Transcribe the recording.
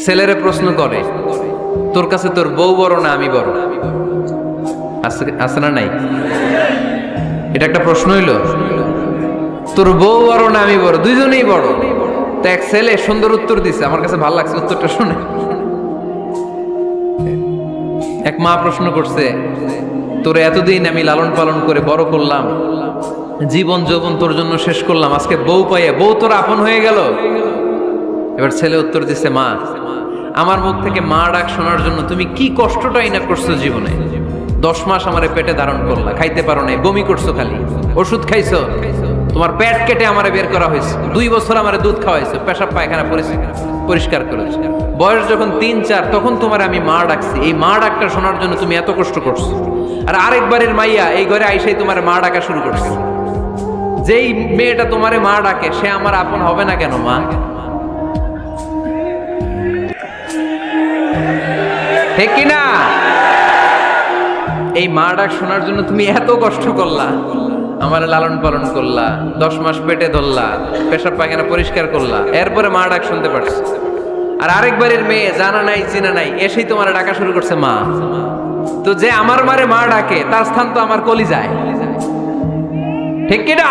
ছেলেরে প্রশ্ন করে, তোর কাছে তোর বউ বড় না আমি বড়? আছে না নাই? এটা একটা প্রশ্ন হইল। তোর বউ বড় না আমি বড়? দুইজনেই বড়। তো এক ছেলে সুন্দর উত্তর দিছে, আমার কাছে ভালো লাগছে উত্তরটা শুনে। এক মা প্রশ্ন করছে, তোরে এতদিন আমি লালন পালন করে বড় করলাম, জীবন যৌবন তোর জন্য শেষ করলাম, আজকে বউ পাইয়া বউ তোর আপন হয়ে গেল। এবার ছেলে উত্তর দিছে, মা, আমার মুখ থেকে মা ডাক শোনার জন্য তুমি কি কষ্টটাই না করছো জীবনে। 10 মাস আমারে পেটে ধারণ করলা, খাইতে পারো নাই, বমি করছো, খালি ওষুধ খাইছো, তোমার পেট কেটে আমারে বের করা হয়েছে, 2 বছর আমারে দুধ খাওয়াইছো, পেশাব পায়খানা পরিষ্কার করেছো। বয়স যখন 3-4 তখন তোমার আমি মা ডাকছি, এই মা ডাকটা শোনার জন্য তুমি এত কষ্ট করছো। আর আরেকবারের মাইয়া এই ঘরে আইসাই তোমার মা ডাকা শুরু করছে। যেই মেয়েটা তোমারে মা ডাকে সে আমার আপন হবে না কেন মা? ঠিক কিনা? এই মা ডাক শোনার জন্য তুমি এত কষ্ট করলা, আমার লালন পালন করলা, 10 মাস পেটে ধরলা, পেশাব পায়খানা পরিষ্কার করলা, এরপরে মা ডাক শুনতে পারছো। আর আরেকবারের মেয়ে জানা নাই চিনা নাই এসেই তোমার ডাকা শুরু করছে মা। তো যে আমার মারে মা ডাকে তার স্থান তো আমার কলিজায়। ঠিক কিনা?